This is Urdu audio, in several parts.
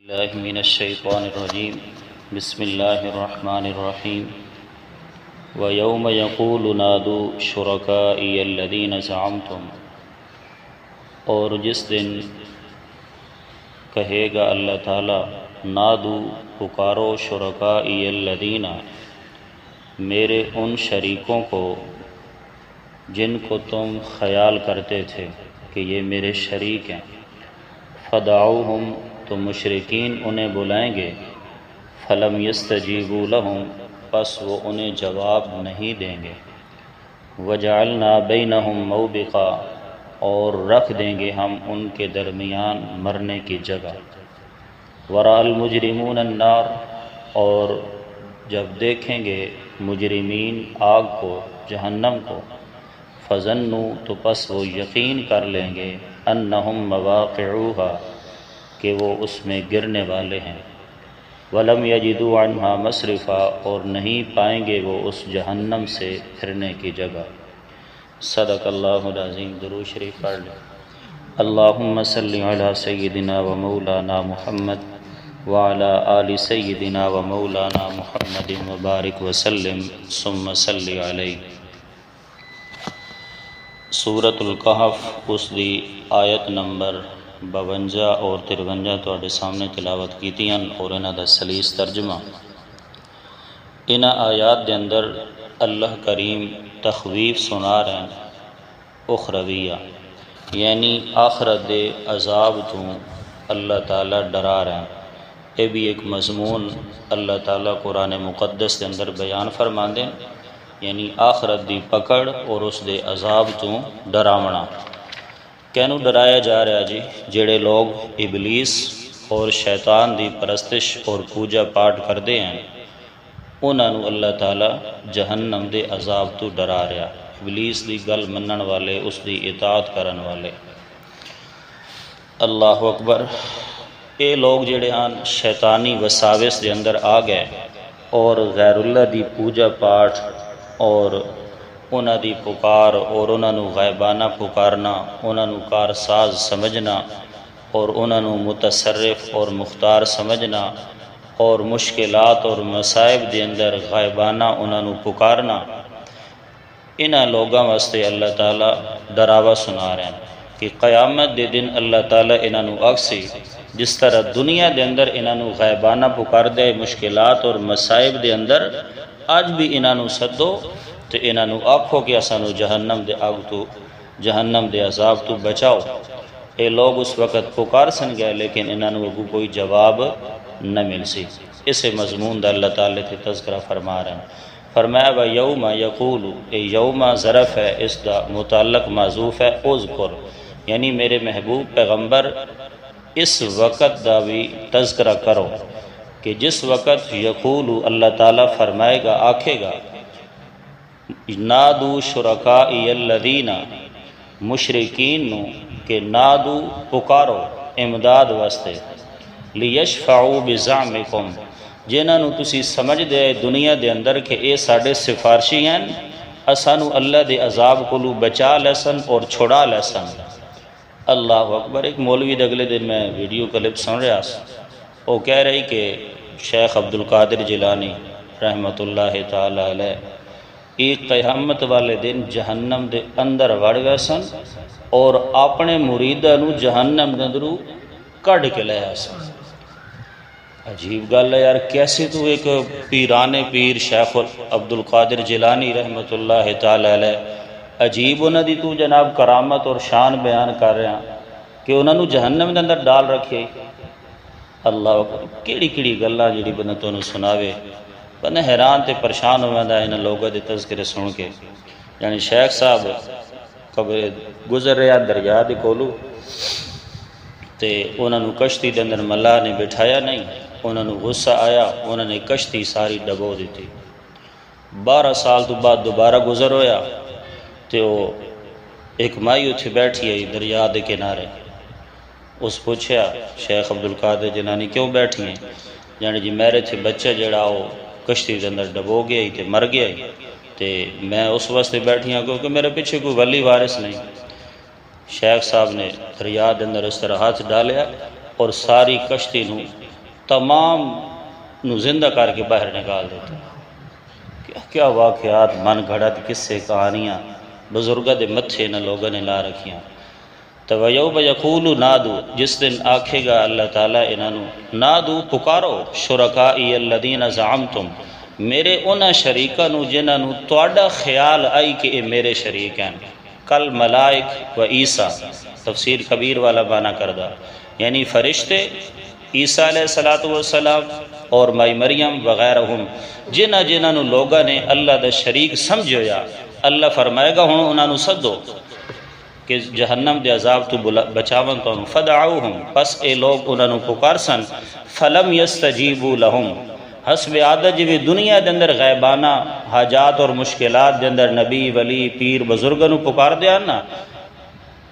اللہ من الشیطان الرجیم بسم اللہ الرحمن الرحیم وَيَوْمَ يَقُولُ نَادُوا شُرَكَائِيَ الَّذِينَ زَعَمْتُمْ، اور جس دن کہے گا اللہ تعالیٰ نادو پکارو شرکائی الذین، میرے ان شریکوں کو جن کو تم خیال کرتے تھے کہ یہ میرے شریک ہیں، فدعوہم، تو مشرکین انہیں بلائیں گے، فلم یستجیبوا لہم، پس وہ انہیں جواب نہیں دیں گے، وجعلنا بینہم موبقا، اور رکھ دیں گے ہم ان کے درمیان مرنے کی جگہ، ورأى المجرمون النار، اور جب دیکھیں گے مجرمین آگ کو، جہنم کو، فظنوا، تو پس وہ یقین کر لیں گے، انہم مواقعوها، کہ وہ اس میں گرنے والے ہیں، وَلَمْ يَجِدُوا عَنْهَا مَصْرِفًا، اور نہیں پائیں گے وہ اس جہنم سے پھرنے کی جگہ۔ صدق اللہ العظیم۔ درود شریف پڑھ لیں۔ اللہم صلی علی سیدنا و مولانا محمد وعلی آل سیدنا و مولانا محمد مبارک وسلم ثم صلی علیہ۔ سورۃ الکہف، اس دی آیت نمبر 52 اور 53 تواڈے سامنے تلاوت کیتیاں، اور انہاں دا سلیس ترجمہ۔ انہاں آیات دے اندر اللہ کریم تخویف سنا رہے ہیں اخرویہ، یعنی آخرت دے عذاب تو اللہ تعالیٰ ڈرا رہے ہیں۔ یہ بھی ایک مضمون اللہ تعالیٰ قرآن مقدس دے اندر بیان فرماندے ہیں، یعنی آخرت دی پکڑ اور اس دے عذاب تو ڈراونا۔ کینوں ڈرایا جا رہا جی؟ جڑے لوگ ابلیس اور شیطان دی پرستش اور پوجا پاٹ کردے ہیں، انہاں نو اللہ تعالیٰ جہنم دے عذاب تو ڈرا رہا، ابلیس دی گل منن والے، اس دی اطاعت کرن والے۔ اللہ اکبر۔ اے لوگ جڑے ہن شیطانی وساوس دے اندر آ گئے اور غیر اللہ دی پوجا پاٹ اور انہاں دی پکار اور انہاں نو غیبانہ پکارنا، انہاں نو کارساز سمجھنا اور انہاں نو متصرف اور مختار سمجھنا، اور مشکلات اور مصائب دے اندر غیبانہ انہاں نو پکارنا، انہاں لوگاں واسطے اللہ تعالیٰ ڈراوا سنا رہے ہیں کہ قیامت دے دن اللہ تعالیٰ انہاں نو اکسی، جس طرح دنیا دے اندر انہاں نو غیبانہ پکار دے مشکلات اور مصائب دے اندر، اج بھی انہاں نو سدو تو انہاں نو آکھو کہ اسانو جہنم دے آگ تو، جہنم دے عذاب تو بچاؤ۔ اے لوگ اس وقت پکار سن گئے، لیکن انہاں نو اگوں کوئی جواب نہ مل سی۔ اسے مضمون دا اللہ تعالیٰ تے تذکرہ فرما رہے ہیں۔ فرمایا وَيَوْمَ يَقُولُ، اے یوم ظرف ہے، اس دا متعلق معذوف ہے اذکر، یعنی میرے محبوب پیغمبر اس وقت دا بھی تذکرہ کرو کہ جس وقت یقول اللہ تعالیٰ فرمائے گا، آکھے گا نادو شرکائی الذین، مشرکین نو کہ نادو پکارو امداد واسطے، لیشفعوا بزعمکم، جنہاں نو تسی سمجھ دے دنیا دے اندر کہ اے ساڈے سفارشی ہیں، اسانو اللہ دے عذاب کولو بچا لیسن اور چھڑا لیسن۔ اللہ اکبر۔ ایک مولوی دے اگلے دن میں ویڈیو کلپ سن رہا سا، وہ کہہ رہی کہ شیخ عبدالقادر جیلانی رحمۃ اللہ تعالی علیہ ایک قیامت والے دن جہنم دے اندر وڑ گئے سن اور اپنے مریداں نو جہنم دے اندروں کڈ کے لے آئے سن۔ عجیب گل ہے یار، کیسے تو ایک پیرانے پیر شیخ عبدالقادر جیلانی رحمۃ اللہ تعالی علیہ، عجیب انہاں دی تو جناب کرامت اور شان بیان کر رہا کہ انہاں نو جہنم دے اندر ڈال رکھے۔ اللہ اکبر۔ کیڑی کیڑی گلاں جڑی بندہ تانوں سناوے، بندہ حیران تے پریشان ہووندا ہے انہاں لوگاں دے تذکرے سن کے۔ یعنی شیخ صاحب قبر گزر رہا دریا دے کولو تے انہاں نو کشتی دے اندر ملا نے بٹھایا نہیں، انہاں نو غصہ آیا، انہاں نے کشتی ساری ڈبو دیتی۔ 12 سال تو بعد دوبارہ گزر ہویا تے وہ ایک مائی اتھے بیٹھی ہے دریا دے کنارے۔ اس پوچھیا شیخ عبدالقادر جیلانی کیوں بیٹھی ہیں؟ یعنی جی میرے تھے بچہ جڑا وہ کشتی دے اندر ڈبو گیا ہی تے مر گیا ہی تے میں اس واسطے بیٹھی ہوں کیونکہ میرے پیچھے کوئی ولی وارث نہیں۔ شیخ صاحب نے دریا دے اندر اس طرح ہاتھ ڈالیا اور ساری کشتی نو تمام نو زندہ کر کے باہر نکال دیتے. کیا واقعات من گھڑت قصے کہانیاں بزرگاں دے متھے نہ لوگوں نے لا رکھیاں. تو وَيَوْمَ يَقُولُ نادو، جس دن آکھے گا اللہ تعالیٰ انہوں نادو پکارو شرکائی الذین زعمتم، میرے انہاں شریکاں نو جنہاں نو تواڈا خیال آئی کہ اے میرے شریک ہیں. کل ملائک و عیسیٰ، تفسیر کبیر والا معنی کردہ، یعنی فرشتے عیسیٰ علیہ السلام اور مائی مریم وغیرہم، جنہاں نو لوگاں نے اللہ دا شریک سمجھویا، اللہ فرمائے گا ہن انہاں نو سدو کہ جہنم دے عذاب تو بچاون تو فدعوہم، پس اے لوگ انہاں نو پکارسن. فلم یستجیبوا لہم، حسب عادت جی دنیا دے اندر غیبانہ حاجات اور مشکلات دے اندر نبی ولی پیر بزرگاں نو پکار دیا نا،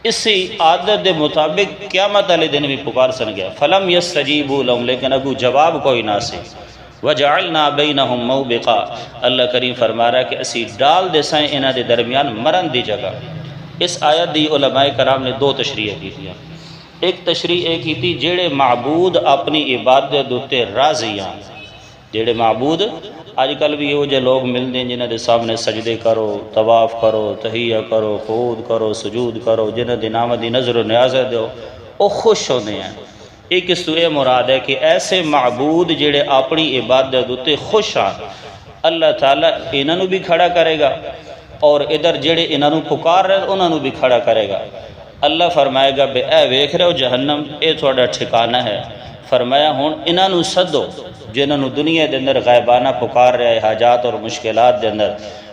اسی عادت دے مطابق قیامت والے دن بھی پکار سن گیا. فلم یستجیبوا لہم، لیکن اگو جواب کوئی نہ سے. وجعلنا بینہم موبقا، اللہ کریم فرما رہا ہے کہ اسی ڈال دے سائیں انہاں دے درمیان مرن دی جگہ. اس آیت دی علماء کرام نے دو تشریح کی تھی. ایک تشریح یہ کی تھی جڑے معبود اپنی عبادت دوتے راضی ہیں، جڑے معبود آج کل بھی وہ جو لوگ ملتے ہیں جنہاں دے سامنے سجدے کرو، طواف کرو، تحیہ کرو، قعود کرو، سجود کرو، جنہاں دے نام دی نظر و نیازہ دو، وہ خوش ہوتے ہیں. ایک اس تو یہ مراد ہے کہ ایسے معبود جڑے اپنی عبادت دوتے خوش ہیں، اللہ تعالیٰ انہوں بھی کھڑا کرے گا اور ادھر جڑے انہوں پکار رہے انہوں بھی کھڑا کرے گا. اللہ فرمائے گا بے اے ویکھ رہے ہو جہنم اے تھوڑا ٹھکانہ ہے. فرمایا ہون انہوں سدو جنہوں دنیا دے اندر غیبانہ پکار رہے حاجات اور مشکلات دے اندر،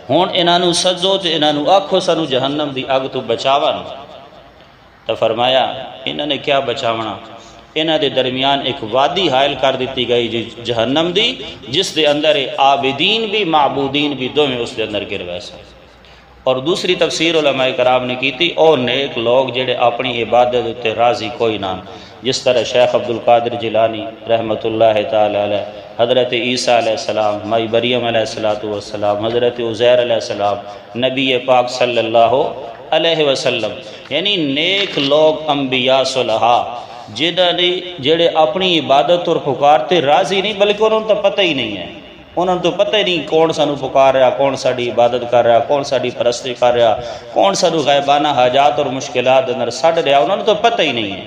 ہون انہوں سدو تو انہوں آکھو سانو جہنم دی اگ تو بچاون. تو فرمایا انہوں نے کیا بچاونا، انہاں دے درمیان ایک وادی حائل کر دیتی گئی جہنم دی، جس دے اندر عابدین بھی معبودین بھی دو میں اس دے اندر گر ویسا. اور دوسری تفسیر علماء کرام نے کی تھی او نیک لوگ جڑے اپنی عبادت تے راضی کوئی نہ، جس طرح شیخ عبدالقادر جیلانی رحمۃ اللہ تعالی علیہ، حضرت عیسیٰ علیہ السلام، مائی مریم علیہ السلام، حضرت عزیر علیہ السلام، نبی پاک صلی اللہ علیہ وسلم، یعنی نیک لوگ انبیاء صلحاء جڑے اپنی عبادت اور پکارتے راضی نہیں، بلکہ انہوں تو پتہ ہی نہیں ہے، انہوں نے تو پتہ ہی نہیں کون سانو پکار رہا، کون ساری عبادت کر رہا، کون ساری پرستی کر رہا، کون سانو غیبانہ حاجات اور مشکلات اندر سڑ رہا، انہوں نے تو پتہ ہی نہیں ہے.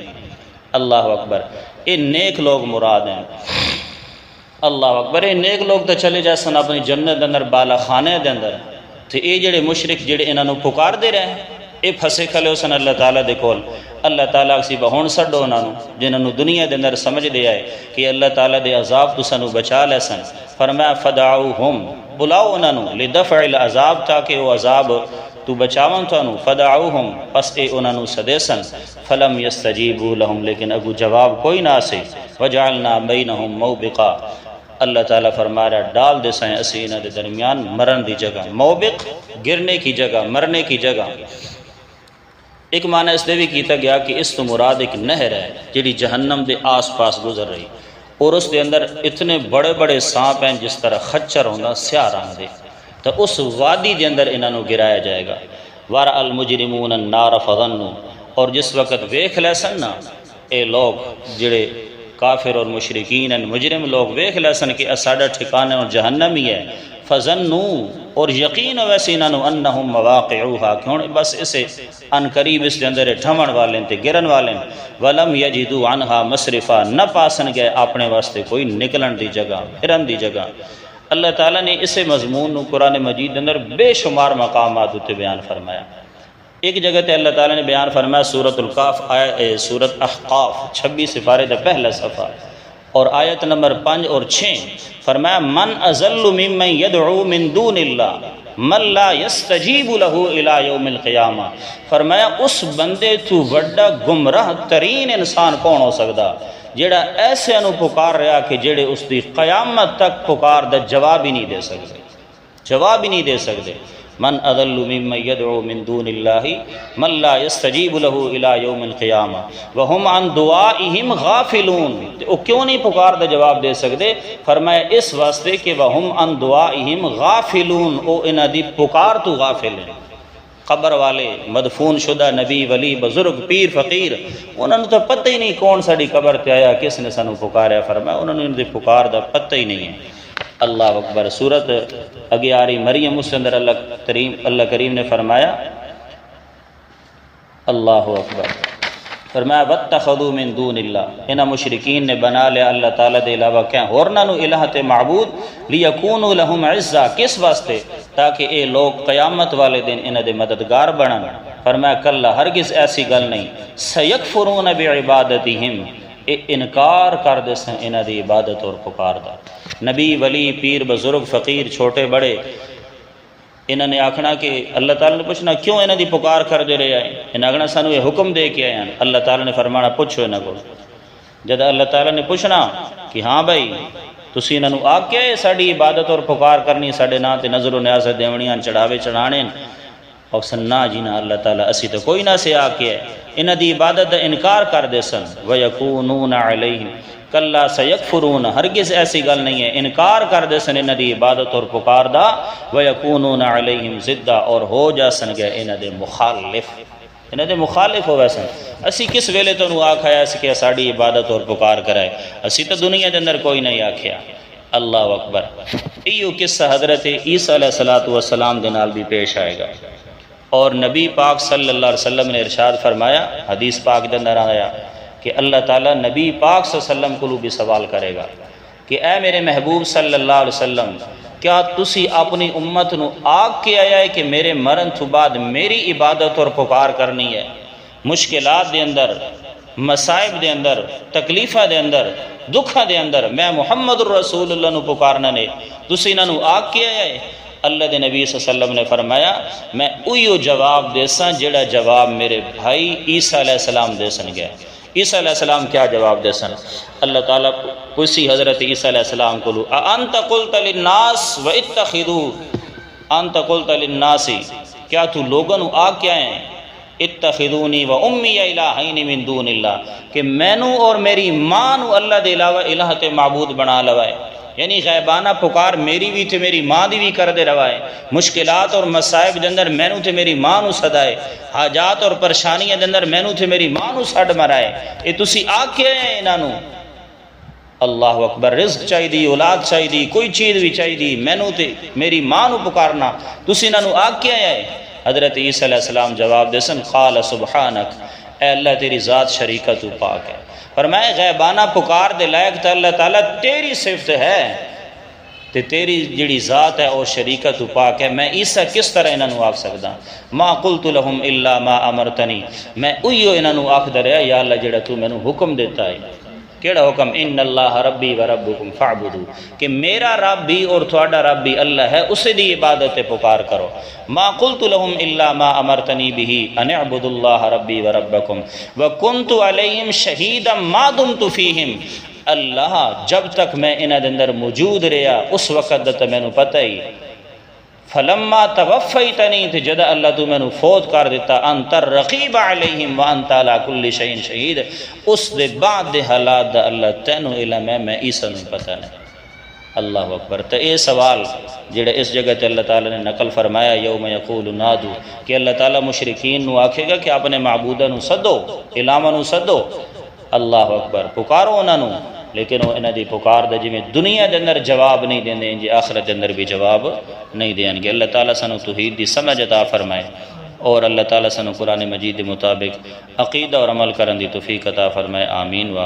اللہ اکبر، یہ نیک لوگ مراد ہیں. اللہ اکبر، یہ نیک لوگ تو چلے جاسن اپنی جنت اندر بالا خانے دے اندر، تو یہ جڑے مشرک جڑے انہوں پکار دے رہے ہیں یہ پھسے کھلے ہو سن اللہ تعالیٰ دے کول. اللہ تعالیٰ کسی بہون سڈو انہوں جنہوں دنیا دے اندر سمجھ دے آئے کہ اللہ تعالیٰ دے عذاب تو سنو بچا لے سن. فرمایا فدعوہم، بلاؤ انہوں لدفع العذاب تاکہ وہ عذاب تو بچاون تو انہوں. فدعوہم، پس اے انہوں سدے سن. فلم یستجیبوا لہم، لیکن اگو جواب کوئی نہ سے. وجعلنا بینہم موبقا، اللہ تعالیٰ فرما رہا ڈال دے سائیں اسی انہوں دے درمیان مرن دی جگہ. موبق گرنے کی جگہ، مرنے کی جگہ. ایک معنی اس دے بھی کیتا گیا کہ اس تو مراد ایک نہر ہے جڑی جہنم دے آس پاس گزر رہی، اور اس دے اندر اتنے بڑے بڑے سانپ ہیں جس طرح خچر ہوندہ سیاہ رنگ دے، تو اس وادی دے اندر انہوں گرایا جائے گا. وَرَأَ الْمُجْرِمُونَ النَّارَ فَظَنُّوا، اور جس وقت ویکھ لے سن نا اے لوگ جڑے کافر اور مشرکین ہیں، مجرم لوگ ویکھ لے سن کہ اساڈا ٹھکانہ اور جہنم ہی ہے. فَظَنُّوا، اور یقین ویسے انہوں انہم مواقعوہا، کیوں بس اسے ان قریب اس دے اندر ٹھمن والے تے گرن والے. وَلَمْ يَجِدُوا عَنْهَا مَصْرِفًا، نہ پاسن گئے اپنے واسطے کوئی نکلن دی جگہ، پھرن دی جگہ. اللہ تعالیٰ نے اسے مضمون قرآن مجید اندر بے شمار مقامات تے بیان فرمایا. ایک جگہ تے اللہ تعالیٰ نے بیان فرمایا سورۃ القاف، سورۃ احقاف 26 سپارے دا پہلا صفحہ اور آیت نمبر 5 اور 6، فرمایا من اضل ممن یدعو من دون اللہ من لا یستجیب له الی یوم القیامہ. فرمایا اس بندے تو وڈا گمراہ ترین انسان کون ہو سکتا جڑا ایسے انو پکار رہا کہ جڑے اس دی قیامت تک پکار دا جواب ہی نہیں دے سکتے، جواب ہی نہیں دے سکتے. من اضل ممن یدعو من دون اللہ من لا یستجیب له الی یوم القیامہ وہم عن دعائہم غافلون. وہ کیوں نہیں پکار دا جواب دے سکتے؟ فرمایا اس واسطے کہ وہم عن دعائہم غافلون، او انہاں دی پکار تو غافل ہیں. قبر والے مدفون شدہ نبی ولی بزرگ پیر فقیر انہوں نے تو پتہ ہی نہیں کون ساڑی قبر تے آیا کس نے سانو پکاریا فرمایا انہوں نے ان دی پکار دا پتہ ہی نہیں ہے۔ اللہ اکبر۔ سورت اگے آ رہی مریم اس کے اندر اللہ کریم نے فرمایا اللہ اکبر فرمایا واتخذوا من دون اللہ انہاں مشرکین نے بنا لیا اللہ تعالیٰ دے علاوہ کیا ہورنا نو الہ تے معبود لیکونوا لہم عزا کس واسطے تاکہ اے لوگ قیامت والے دن انہاں دے مددگار بنن۔ فرمایا کلا ہرگز ایسی گل نہیں سیکفرون بعبادتہم اے انکار کر دے سن انہاں دی عبادت اور پکار دا۔ نبی ولی پیر بزرگ فقیر چھوٹے بڑے انہوں نے آکھنا کہ اللہ تعالیٰ نے پوچھنا کیوں انہوں دی پکار کر دے رہے ہیں، انہوں نے آکھنا سانو یہ حکم دے کے آئے ہیں۔ اللہ تعالیٰ نے فرمانا پوچھو انہوں کو۔ جب اللہ تعالیٰ نے پوچھنا کہ ہاں بھائی تسی انہوں نے آکھ کے ساڑی عبادت اور پکار کرنی ساڑے نا تے نظر و نیازت دیونیاں چڑھاوے چڑھانے اور سننا جینا اللہ تعالیٰ اسی تو کوئی نہ سے آکے ہے انہوں دی عبادت دا انکار کر دے سن وَيَكُونُونَ عَلَيْهِمْ کلا سیکفرون ہرگز ایسی گل نہیں ہے انکار کر دے سن انہاں دی عبادت اور پکار دا وَيَكُونُونَ عَلَيْهِمْ ضِدًّا اور ہو جا سن گئے انہاں دے مخالف انہاں دے مخالف ہو ویسن۔ اسی کس ویلے تو انہوں آکھایا اس کہ ساڑی عبادت اور پکار کرائے اسی تو دنیا دے اندر کوئی نہیں آکھیا۔ اللہ اکبر۔ ایو قصہ حضرت عیسیٰ علیہ السلام دے نال بھی پیش آئے گا اور نبی پاک صلی اللہ علیہ وسلم نے ارشاد فرمایا حدیث پاک دے اندر آیا کہ اللہ تعالیٰ نبی پاک صلی اللہ علیہ وسلم کو بھی سوال کرے گا کہ اے میرے محبوب صلی اللہ علیہ وسلم کیا تسی اپنی امت نو آگ کے آیا ہے کہ میرے مرن تو بعد میری عبادت اور پکار کرنی ہے، مشکلات دے اندر مصائب دے اندر تکلیفہ دے اندر دکھا دے اندر میں محمد الرسول اللہ نو پکارنا نے تسی انہاں نو آگ کے آیا ہے۔ اللہ دے نبی صلی اللہ علیہ وسلم نے فرمایا میں اوہیو جواب دے ساں جڑا جواب میرے بھائی عیسیٰ علیہ السلام دے سن گئے۔ عیسیٰ علیہ السلام کیا جواب دے سن؟ اللہ تعالیٰ پوچھی حضرت عیسیٰ علیہ السلام کو انت قلت للناس واتخذوا انت قلت للناس کیا تو لوگوں نو آ کیا ہیں اتخذونی و امی الہین من دون اللہ کہ مینو اور میری ماں نو اللہ دے علاوہ الہ تے معبود بنا لوائے، یعنی غیبانہ پکار میری بھی تے میری ماں دی بھی کر دے روائے، مشکلات اور مصائب دے اندر مینو تے میری ماں نو صدائے، حاجات اور پریشانیاں دے اندر مینو تے میری ماں نو سڈ مرائے، اے تسی آکھے ہیں انہاں نو اللہ اکبر رزق چاہی دی اولاد چاہی دی کوئی چیز بھی چاہی دی مینو تے میری ماں نو پکارنا تسی انہاں نو آکھے ہیں۔ حضرت عیسیٰ علیہ السلام جواب دے سن قال سبحانک اے اللہ تیری ذات شریکہ تو پاک ہے۔ فرمائے غیبانہ پکار دے لائق تا اللہ تعالیٰ تیری صفت ہے تے تیری جڑی ذات ہے او شریکہ تو پاک ہے، میں عیسیٰ کس طرح انہاں نو آکھ سکدا ما قلت لهم الا ما امرتنی میں اوہیو انہاں نو آکھ دریا یا اللہ جڑا تو میں نو حکم دیتا ہے۔ کیڑا حکم؟ ان اللہ ربی و ربکم فاعبدو کہ میرا رب بھی اور تھوڑا رب بھی اللہ ہے اسے دی عبادت پکار کرو۔ ما قلت لهم الا ما امرتنی به ان اعبدوا اللہ ربی و ربکم وکنت علیہم شہیدا ما دمت فیہم اللہ جب تک میں انہاں دے اندر موجود رہا اس وقت تے مینوں پتہ ہی فلما توفیتنی تے جدا اللہ تو میں نو فوت کر دیتا انت الرقیب علیہم وانت علی کل شیء شہید اس دے بعد دے حالات دا اللہ تینو علم ہے میں عیسیٰ نو پتہ نہیں۔ اللہ اکبر۔ تو اے سوال جڑا اس جگہ تے اللہ تعالیٰ نے نقل فرمایا یوم یقول نادو کہ اللہ تعالیٰ مشرکین نو آکھے گا کہ اپنے معبودہ نو صدو علامہ نو صدو اللہ اکبر پکارو انہاں نو لیکن وہ انہاں دی پکار دا جویں دنیا دے اندر جواب نہیں دیندے جی آخرت دے اندر بھی جواب نہیں دین گے۔ اللہ تعالیٰ سانو توحید دی سمجھ عطا فرمائے اور اللہ تعالیٰ سانو قرآن مجید دے مطابق عقیدہ اور عمل کرن دی توفیق عطا فرمائے آمین۔